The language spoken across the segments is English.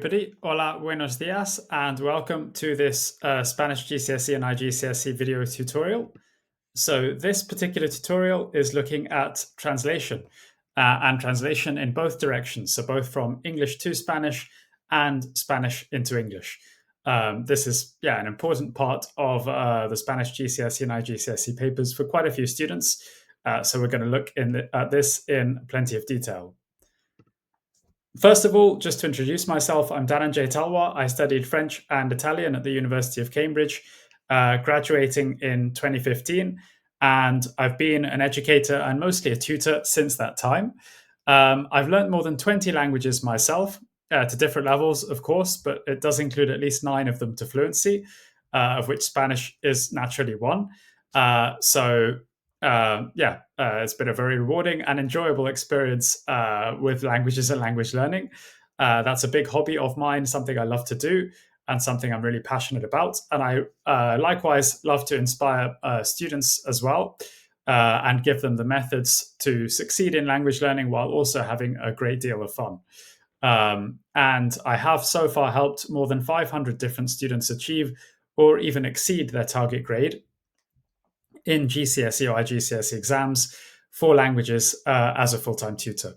everybody. Hola, buenos dias, and welcome to this Spanish GCSE and iGCSE video tutorial. So this particular tutorial is looking at translation and translation in both directions, so both from English to Spanish and Spanish into English. This is an important part of the Spanish GCSE and iGCSE papers for quite a few students. So we're going to look at this in plenty of detail. First of all, just to introduce myself, I'm Dhananjay Talwar. I studied French and Italian at the University of Cambridge, graduating in 2015, and I've been an educator and mostly a tutor since that time. I've learned more than 20 languages myself, to different levels, of course, but it does include at least 9 of them to fluency, of which Spanish is naturally one. It's been a very rewarding and enjoyable experience with languages and language learning. That's a big hobby of mine, something I love to do, and something I'm really passionate about. And I likewise love to inspire students as well and give them the methods to succeed in language learning while also having a great deal of fun. And I have so far helped more than 500 different students achieve or even exceed their target grade in GCSE or iGCSE exams for languages as a full-time tutor.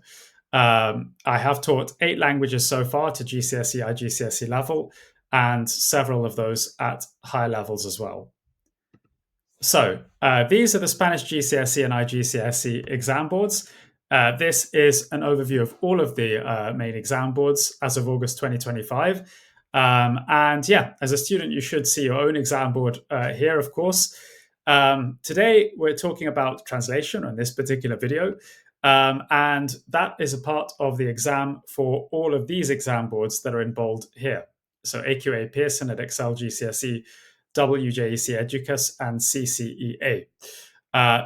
I have taught 8 languages so far to GCSE, iGCSE level, and several of those at higher levels as well. So these are the Spanish GCSE and iGCSE exam boards. This is an overview of all of the main exam boards as of August 2025. As a student, you should see your own exam board here, of course. Today, we're talking about translation in this particular video, and that is a part of the exam for all of these exam boards that are in bold here. So AQA Pearson at Excel GCSE, WJEC Educus, and CCEA.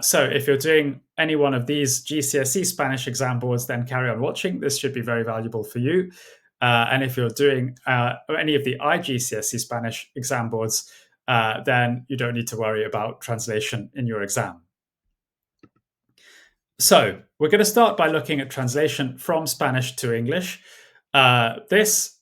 So if you're doing any one of these GCSE Spanish exam boards, then carry on watching. This should be very valuable for you. And if you're doing any of the iGCSE Spanish exam boards, then you don't need to worry about translation in your exam. So we're going to start by looking at translation from Spanish to English. This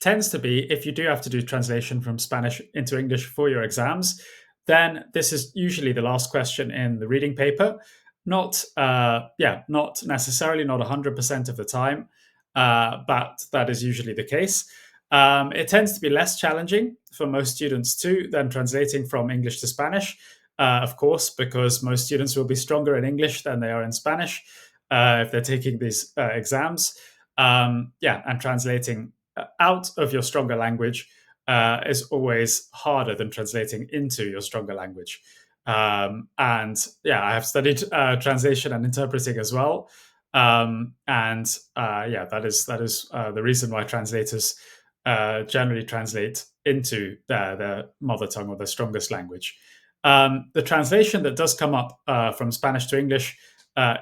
tends to be, if you do have to do translation from Spanish into English for your exams, then this is usually the last question in the reading paper. Not necessarily, not 100% of the time, but that is usually the case. It tends to be less challenging for most students too than translating from English to Spanish, of course, because most students will be stronger in English than they are in Spanish if they're taking these exams. And translating out of your stronger language is always harder than translating into your stronger language. I have studied translation and interpreting as well. That is the reason why translators generally translate into their mother tongue or their strongest language. The translation that does come up from Spanish to English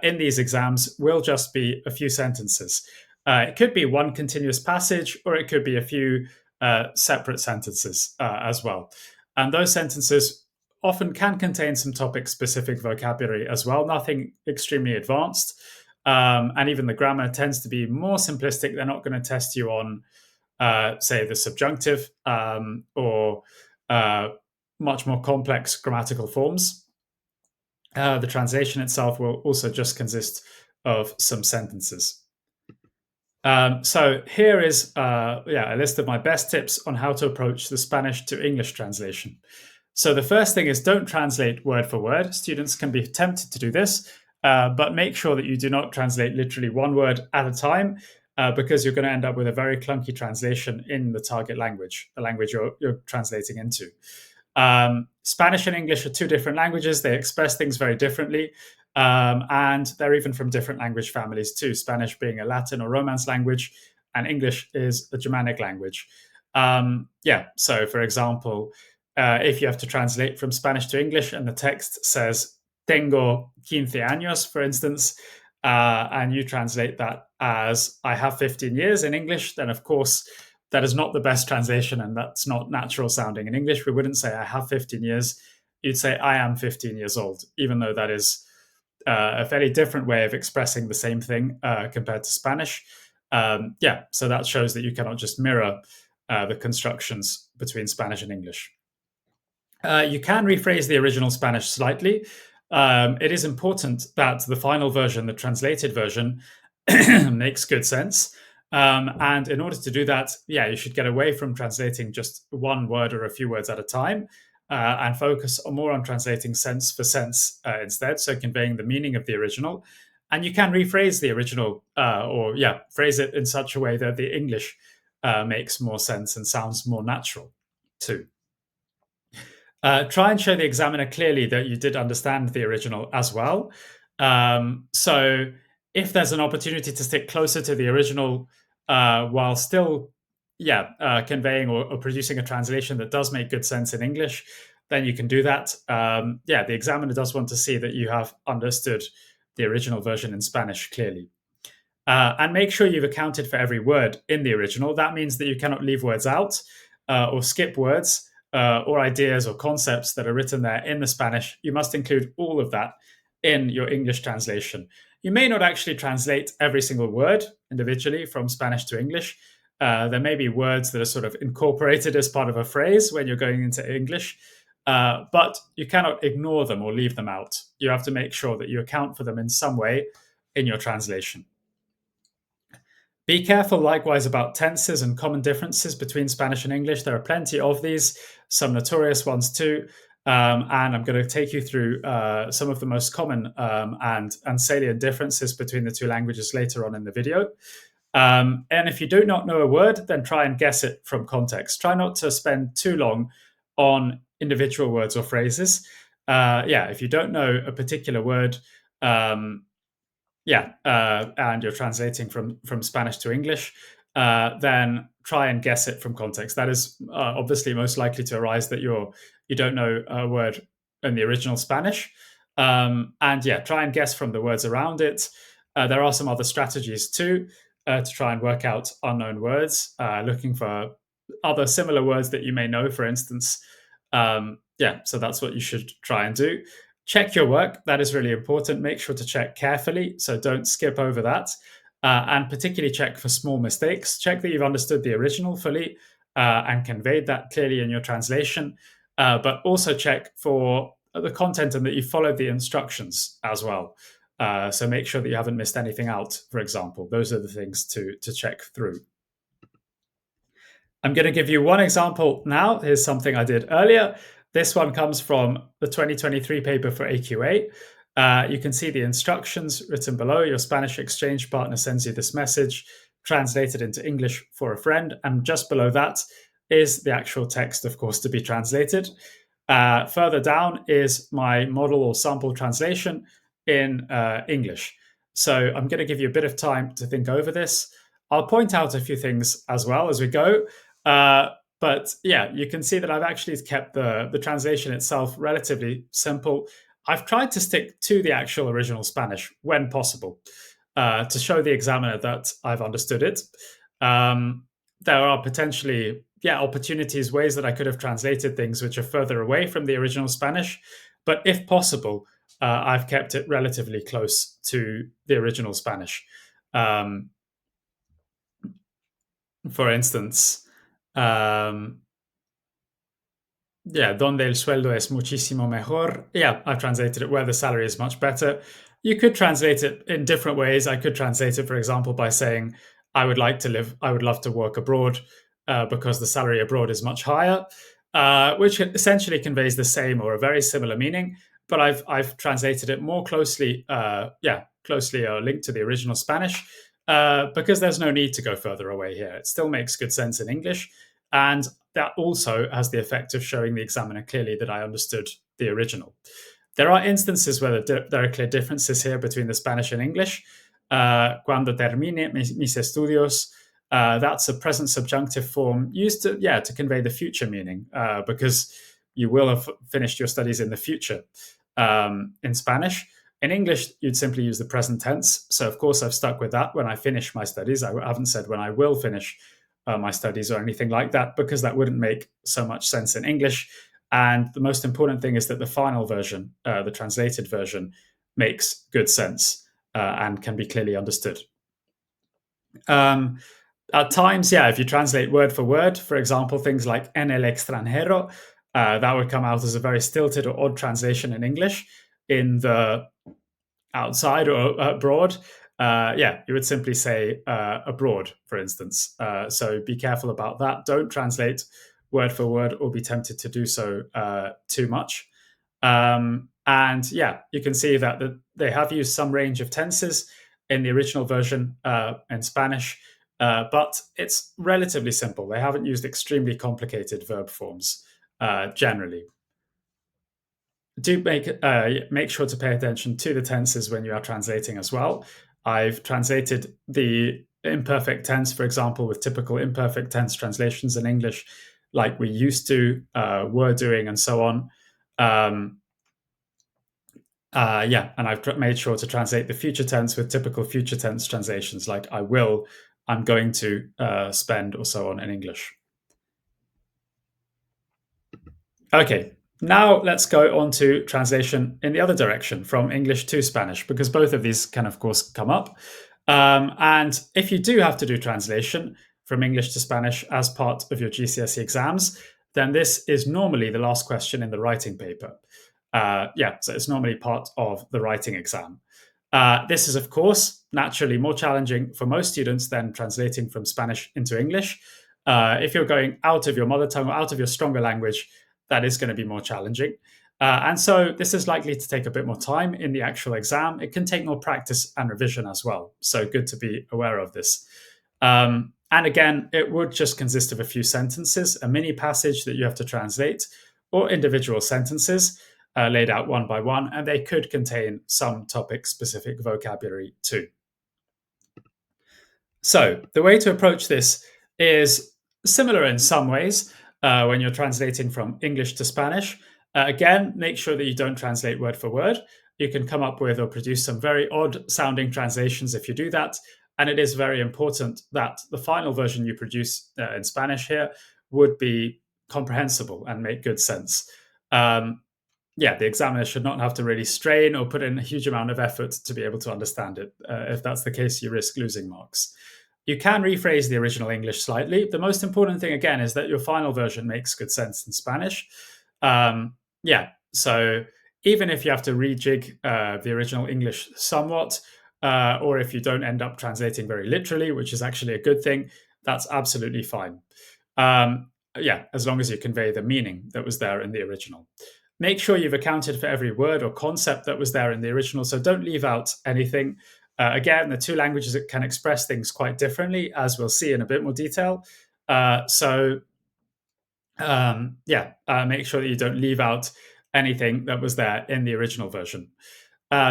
in these exams will just be a few sentences. It could be one continuous passage, or it could be a few separate sentences as well. And those sentences often can contain some topic-specific vocabulary as well, nothing extremely advanced. And even the grammar tends to be more simplistic. They're not going to test you on, say, the subjunctive or much more complex grammatical forms. The translation itself will also just consist of some sentences. So here is a list of my best tips on how to approach the Spanish to English translation. So the first thing is don't translate word for word. Students can be tempted to do this, but make sure that you do not translate literally one word at a time, because you're going to end up with a very clunky translation in the target language, the language you're translating into. Spanish and English are 2 different languages. They express things very differently. And they're even from different language families too, Spanish being a Latin or Romance language, and English is a Germanic language. So for example, if you have to translate from Spanish to English and the text says, tengo 15 años, for instance, and you translate that as, I have 15 years in English, then of course, that is not the best translation, and that's not natural sounding. In English, we wouldn't say I have 15 years. You'd say I am 15 years old, even though that is a fairly different way of expressing the same thing compared to Spanish. Yeah, so that shows that you cannot just mirror the constructions between Spanish and English. You can rephrase the original Spanish slightly. It is important that the final version, the translated version, makes good sense. And in order to do that, yeah, you should get away from translating just one word or a few words at a time and focus more on translating sense for sense instead, so conveying the meaning of the original. And you can rephrase the original or, yeah, phrase it in such a way that the English makes more sense and sounds more natural too. Try and show the examiner clearly that you did understand the original as well. So, if there's an opportunity to stick closer to the original while still, yeah, conveying or producing a translation that does make good sense in English, then you can do that. Yeah, the examiner does want to see that you have understood the original version in Spanish clearly. And make sure you've accounted for every word in the original. That means that you cannot leave words out or skip words or ideas or concepts that are written there in the Spanish. You must include all of that in your English translation. You may not actually translate every single word individually from Spanish to English. There may be words that are sort of incorporated as part of a phrase when you're going into English, but you cannot ignore them or leave them out. You have to make sure that you account for them in some way in your translation. Be careful likewise about tenses and common differences between Spanish and English. There are plenty of these, some notorious ones too. And I'm going to take you through some of the most common and salient differences between the two languages later on in the video. And if you do not know a word, then try and guess it from context. Try not to spend too long on individual words or phrases. Yeah, if you don't know a particular word, yeah, and you're translating from Spanish to English, then try and guess it from context. That is obviously most likely to arise that you don't know a word in the original Spanish, and yeah, try and guess from the words around it. There are some other strategies too to try and work out unknown words, looking for other similar words that you may know, for instance. Yeah, so that's what you should try and do. Check your work. That is really important. Make sure to check carefully. So don't skip over that. And particularly check for small mistakes. Check that you've understood the original fully and conveyed that clearly in your translation. But also check for the content and that you followed the instructions as well. So make sure that you haven't missed anything out, for example. Those are the things to check through. I'm going to give you one example now. Here's something I did earlier. This one comes from the 2023 paper for AQA. You can see the instructions written below. Your Spanish exchange partner sends you this message, translated into English for a friend. And just below that is the actual text, of course, to be translated. Further down is my model or sample translation in English. So I'm going to give you a bit of time to think over this. I'll point out a few things as well as we go. But yeah, you can see that I've actually kept the translation itself relatively simple. I've tried to stick to the actual original Spanish when possible to show the examiner that I've understood it. There are potentially, yeah, opportunities, ways that I could have translated things which are further away from the original Spanish. But if possible, I've kept it relatively close to the original Spanish. For instance, yeah, donde el sueldo es muchísimo mejor. Yeah, I've translated it where the salary is much better. You could translate it in different ways. I could translate it, for example, by saying, I would love to work abroad because the salary abroad is much higher, which essentially conveys the same or a very similar meaning. But I've translated it more closely, closely linked to the original Spanish because there's no need to go further away here. It still makes good sense in English. And that also has the effect of showing the examiner clearly that I understood the original. There are instances where there are clear differences here between the Spanish and English. Cuando termine mis estudios, that's a present subjunctive form used to convey the future meaning because you will have finished your studies in the future in Spanish. In English, you'd simply use the present tense. So, of course, I've stuck with that when I finish my studies. I haven't said when I will finish my studies or anything like that, because that wouldn't make so much sense in English. And the most important thing is that the final version, the translated version, makes good sense and can be clearly understood. Um, at times, yeah, if you translate word for word, for example, things like en el extranjero, that would come out as a very stilted or odd translation in English. In the outside or abroad, yeah, you would simply say abroad, for instance. So be careful about that. Don't translate word for word or be tempted to do so too much. And yeah, you can see that they have used some range of tenses in the original version in Spanish, but it's relatively simple. They haven't used extremely complicated verb forms generally. Do make sure to pay attention to the tenses when you are translating as well. I've translated the imperfect tense, for example, with typical imperfect tense translations in English, like we used to, were doing, and so on. Um, yeah, and I've made sure to translate the future tense with typical future tense translations, like I will, I'm going to spend, or so on in English. Okay, now let's go on to translation in the other direction from English to Spanish, because both of these can, of course, come up. And if you do have to do translation from English to Spanish as part of your GCSE exams, then this is normally the last question in the writing paper. Yeah, so it's normally part of the writing exam. This is, of course, naturally more challenging for most students than translating from Spanish into English. If you're going out of your mother tongue or out of your stronger language, that is going to be more challenging. And so this is likely to take a bit more time in the actual exam. It can take more practice and revision as well. So good to be aware of this. And again, it would just consist of a few sentences, a mini passage that you have to translate, or individual sentences laid out one by one, and they could contain some topic specific vocabulary too. So, the way to approach this is similar in some ways when you're translating from English to Spanish. Again, make sure that you don't translate word for word. You can come up with or produce some very odd sounding translations if you do that. And it is very important that the final version you produce in Spanish here would be comprehensible and make good sense. Um, yeah, the examiner should not have to really strain or put in a huge amount of effort to be able to understand it. If that's the case, you risk losing marks. You can rephrase the original English slightly. The most important thing, again, is that your final version makes good sense in Spanish. Yeah, so even if you have to rejig the original English somewhat, or if you don't end up translating very literally, which is actually a good thing, that's absolutely fine. Yeah, as long as you convey the meaning that was there in the original. Make sure you've accounted for every word or concept that was there in the original, so don't leave out anything. Again, the two languages that can express things quite differently, as we'll see in a bit more detail. Yeah, make sure that you don't leave out anything that was there in the original version.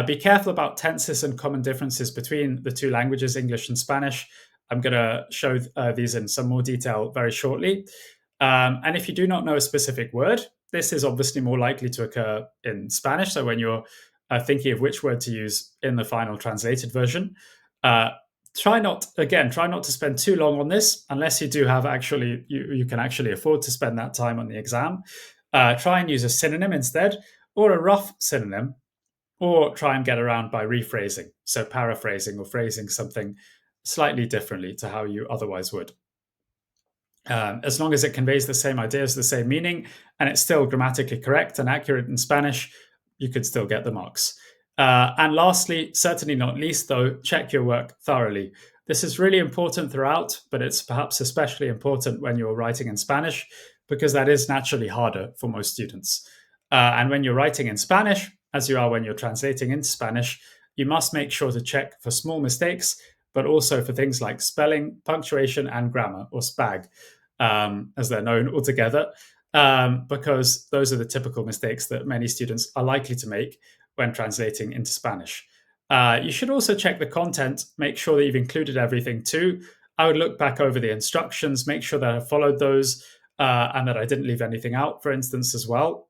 Be careful about tenses and common differences between the two languages, English and Spanish. I'm going to show these in some more detail very shortly. And if you do not know a specific word, this is obviously more likely to occur in Spanish. So when you're thinking of which word to use in the final translated version, uh, try not to spend too long on this unless you do have actually you can actually afford to spend that time on the exam. Try and use a synonym instead, or a rough synonym, or try and get around by rephrasing, so paraphrasing or phrasing something slightly differently to how you otherwise would. As long as it conveys the same ideas, the same meaning, and it's still grammatically correct and accurate in Spanish, you could still get the marks. And lastly, certainly not least, though, check your work thoroughly. This is really important throughout, but it's perhaps especially important when you're writing in Spanish, because that is naturally harder for most students. And when you're writing in Spanish, as you are when you're translating into Spanish, you must make sure to check for small mistakes, but also for things like spelling, punctuation, and grammar, or SPAG, as they're known altogether, because those are the typical mistakes that many students are likely to make when translating into Spanish. You should also check the content, make sure that you've included everything too. I would look back over the instructions, make sure that I followed those, and that I didn't leave anything out, for instance, as well,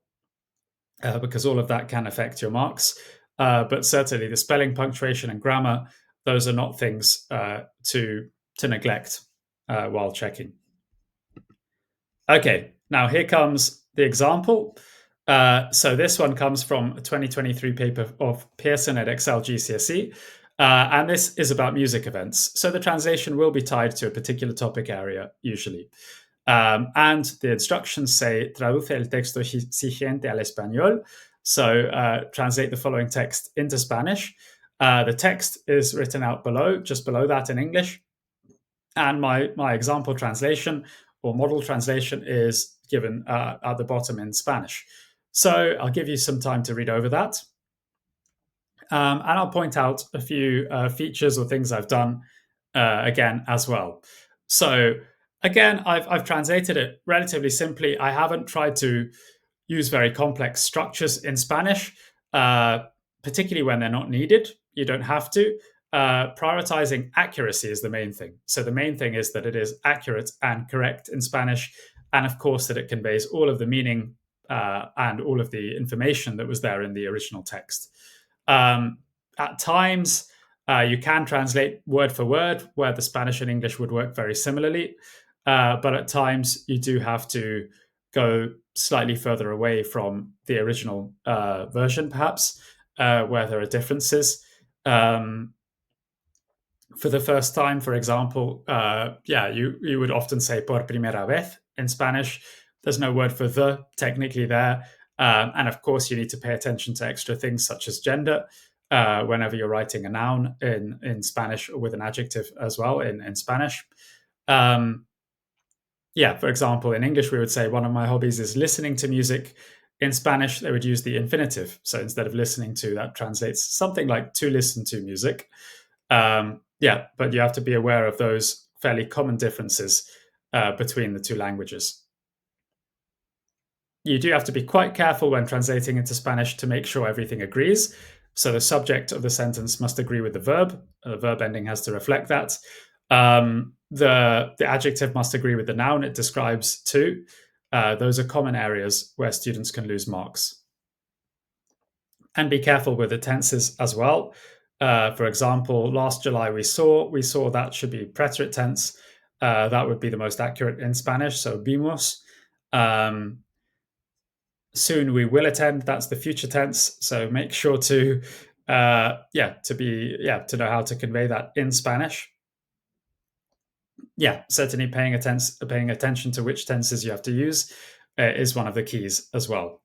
because all of that can affect your marks. But certainly the spelling, punctuation, and grammar, those are not things to neglect while checking. Okay, now here comes the example. So this one comes from a 2023 paper of Pearson at Excel GCSE. And this is about music events. So the translation will be tied to a particular topic area, usually. And the instructions say, traduce el texto siguiente al español. So translate the following text into Spanish. The text is written out below, just below that in English. And my example translation or model translation is given at the bottom in Spanish. So I'll give you some time to read over that. And I'll point out a few features or things I've done again as well. So again, I've translated it relatively simply. I haven't tried to use very complex structures in Spanish, particularly when they're not needed. You don't have to. Prioritizing accuracy is the main thing. So the main thing is that it is accurate and correct in Spanish, and of course that it conveys all of the meaning and all of the information that was there in the original text. At times, you can translate word for word, where the Spanish and English would work very similarly. But at times, you do have to go slightly further away from the original version, perhaps, where there are differences. For the first time, for example, you would often say por primera vez in Spanish. There's no word for the technically there. And of course, you need to pay attention to extra things such as gender whenever you're writing a noun in Spanish or with an adjective as well in Spanish. For example, in English, we would say one of my hobbies is listening to music. In Spanish, they would use the infinitive. So instead of listening to, that translates something like to listen to music. But you have to be aware of those fairly common differences between the two languages. You do have to be quite careful when translating into Spanish to make sure everything agrees. So the subject of the sentence must agree with the verb. The verb ending has to reflect that. The adjective must agree with the noun it describes too. Those are common areas where students can lose marks. And be careful with the tenses as well. For example, last July we saw that should be preterite tense. That would be the most accurate in Spanish. So vimos. Soon we will attend. That's the future tense. So make sure to know how to convey that in Spanish. Certainly paying attention to which tenses you have to use is one of the keys as well.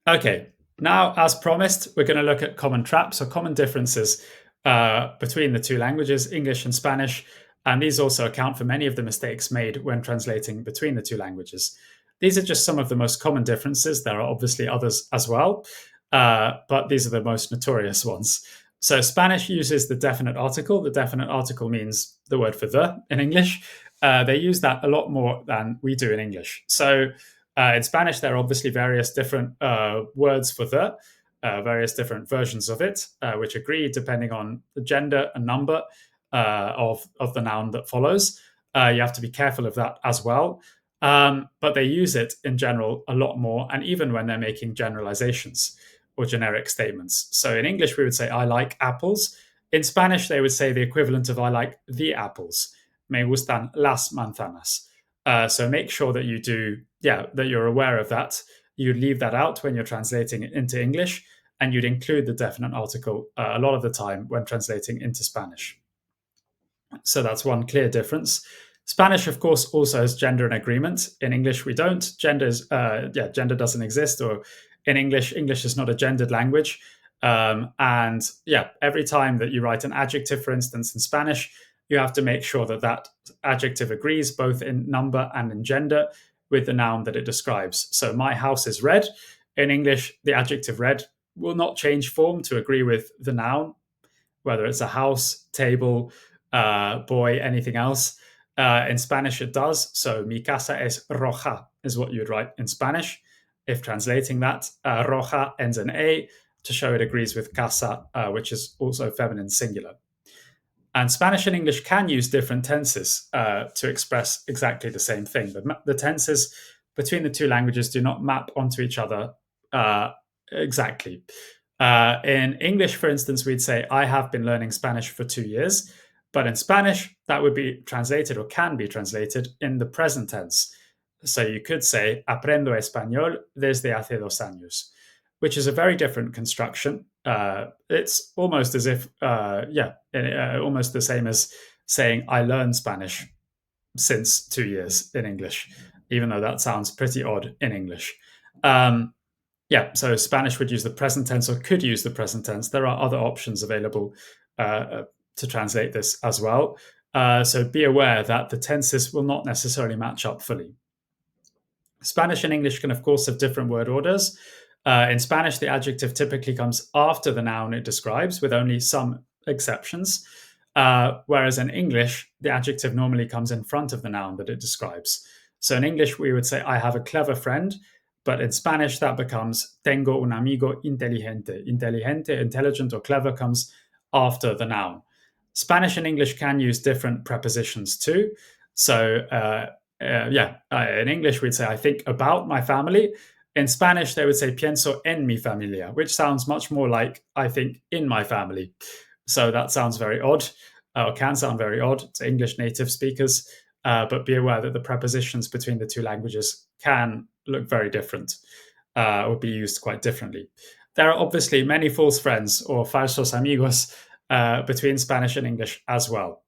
Okay, now as promised, we're going to look at common traps or common differences between the two languages, English and Spanish, and these also account for many of the mistakes made when translating between the two languages. These are just some of the most common differences. There are obviously others as well, but these are the most notorious ones. So Spanish uses the definite article. The definite article means the word for the in English. They use that a lot more than we do in English. So in Spanish, there are obviously various different words for the, various different versions of it, which agree depending on the gender and number of the noun that follows. You have to be careful of that as well. But they use it in general a lot more, and even when they're making generalizations or generic statements. So in English, we would say, I like apples. In Spanish, they would say the equivalent of I like the apples. Me gustan las manzanas. So make sure that that you're aware of that. You'd leave that out when you're translating it into English, and you'd include the definite article a lot of the time when translating into Spanish. So that's one clear difference. Spanish, of course, also has gender and agreement. In English, we don't. Gender doesn't exist, or in English is not a gendered language. Every time that you write an adjective, for instance, in Spanish, you have to make sure that that adjective agrees both in number and in gender with the noun that it describes. So my house is red. In English, the adjective red will not change form to agree with the noun, whether it's a house, table, boy, anything else. In Spanish, it does. So mi casa es roja is what you'd write in Spanish. If translating that, roja ends in a to show it agrees with casa, which is also feminine singular. And Spanish and English can use different tenses to express exactly the same thing. But the tenses between the two languages do not map onto each other exactly. In English, for instance, we'd say, I have been learning Spanish for 2 years. But in Spanish, that would be translated or can be translated in the present tense. So you could say, aprendo español desde hace 2 años, which is a very different construction. It's almost as if, almost the same as saying I learned Spanish since 2 years in English, even though that sounds pretty odd in English. Um, yeah, so Spanish would use the present tense or could use the present tense. There are other options available to translate this as well. So be aware that the tenses will not necessarily match up fully. Spanish and English can, of course, have different word orders. In Spanish, the adjective typically comes after the noun it describes, with only some exceptions. Whereas in English, the adjective normally comes in front of the noun that it describes. So in English, we would say, I have a clever friend. But in Spanish, that becomes tengo un amigo inteligente. Inteligente, intelligent, or clever comes after the noun. Spanish and English can use different prepositions too. So, in English, we'd say, I think about my family. In Spanish, they would say, pienso en mi familia, which sounds much more like, I think in my family. So that sounds very odd, or can sound very odd to English native speakers. But be aware that the prepositions between the two languages can look very different or be used quite differently. There are obviously many false friends or falsos amigos between Spanish and English as well.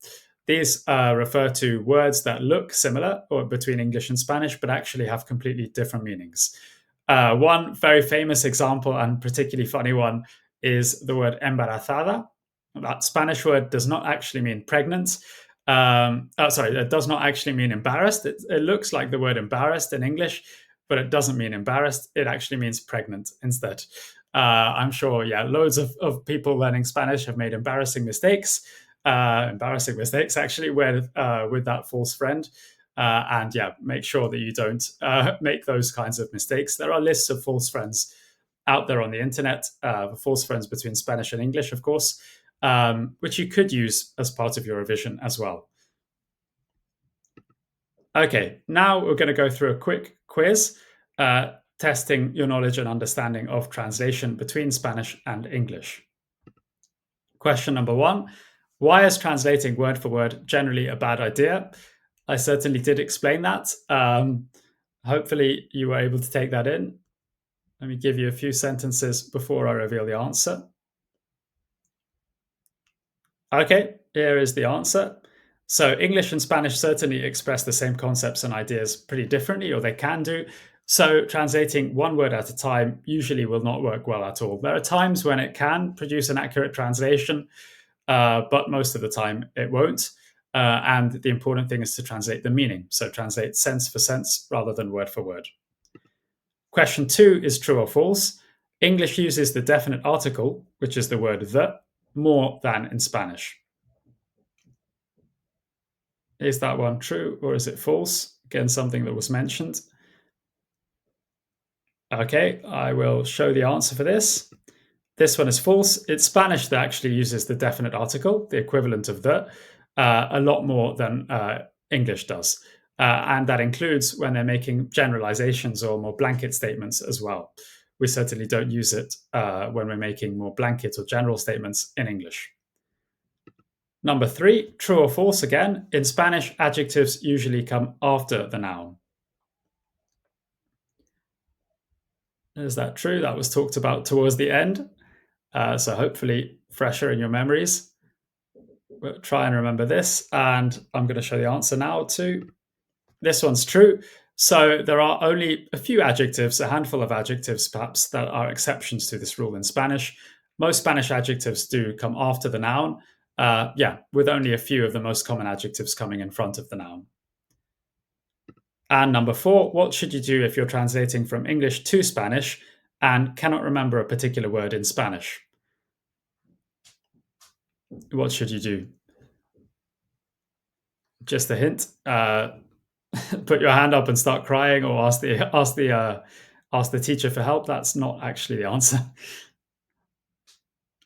These refer to words that look similar or between English and Spanish, but actually have completely different meanings. One very famous example and particularly funny one is the word embarazada. That Spanish word does not actually mean pregnant. It does not actually mean embarrassed. It looks like the word embarrassed in English, but it doesn't mean embarrassed. It actually means pregnant instead. I'm sure, loads of people learning Spanish have made embarrassing mistakes actually with that false friend. Make sure that you don't make those kinds of mistakes. There are lists of false friends out there on the internet, false friends between Spanish and English, of course, which you could use as part of your revision as well. Okay, now we're going to go through a quick quiz, testing your knowledge and understanding of translation between Spanish and English. Question number 1. Why is translating word for word generally a bad idea? I certainly did explain that. Hopefully you were able to take that in. Let me give you a few sentences before I reveal the answer. Okay, here is the answer. So English and Spanish certainly express the same concepts and ideas pretty differently, or they can do. So translating one word at a time usually will not work well at all. There are times when it can produce an accurate translation, but most of the time it won't. And the important thing is to translate the meaning. So translate sense for sense rather than word for word. Question 2 is true or false. English uses the definite article, which is the word the, more than in Spanish. Is that one true or is it false? Again, something that was mentioned. Okay, I will show the answer for this. This one is false. It's Spanish that actually uses the definite article, the equivalent of the, a lot more than English does. And that includes when they're making generalizations or more blanket statements as well. We certainly don't use it when we're making more blanket or general statements in English. Number 3, true or false again. In Spanish, adjectives usually come after the noun. Is that true? That was talked about towards the end. So hopefully fresher in your memories. We'll try and remember this. And I'm going to show the answer now too. This one's true. So there are only a few adjectives, a handful of adjectives perhaps, that are exceptions to this rule in Spanish. Most Spanish adjectives do come after the noun. With only a few of the most common adjectives coming in front of the noun. And number 4, what should you do if you're translating from English to Spanish and cannot remember a particular word in Spanish? What should you do? Just a hint. Put your hand up and start crying, or ask the teacher for help. That's not actually the answer.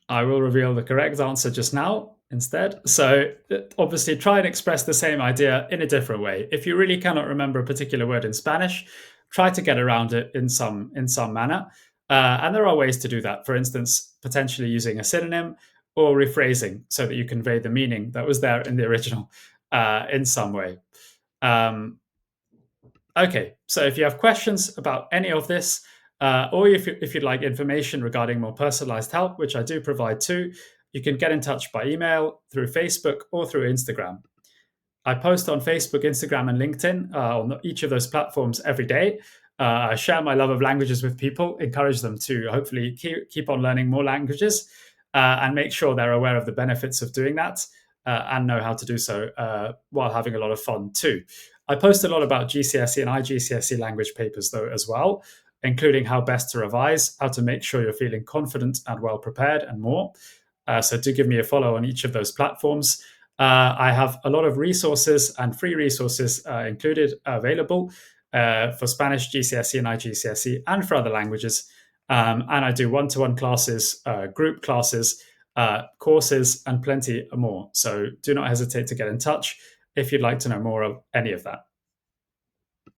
I will reveal the correct answer just now instead. So obviously try and express the same idea in a different way. If you really cannot remember a particular word in Spanish, try to get around it in some manner. And there are ways to do that. For instance, potentially using a synonym or rephrasing so that you convey the meaning that was there in the original in some way. Okay, so if you have questions about any of this, Or if you'd like information regarding more personalized help, which I do provide too, you can get in touch by email, through Facebook, or through Instagram. I post on Facebook, Instagram, and LinkedIn on each of those platforms every day. I share my love of languages with people, encourage them to hopefully keep on learning more languages, and make sure they're aware of the benefits of doing that and know how to do so while having a lot of fun too. I post a lot about GCSE and iGCSE language papers, though, as well, including how best to revise, how to make sure you're feeling confident and well prepared, and more. So do give me a follow on each of those platforms. I have a lot of resources and free resources included available for Spanish, GCSE, and iGCSE, and for other languages. And I do one-to-one classes, group classes, courses, and plenty more. So do not hesitate to get in touch if you'd like to know more of any of that.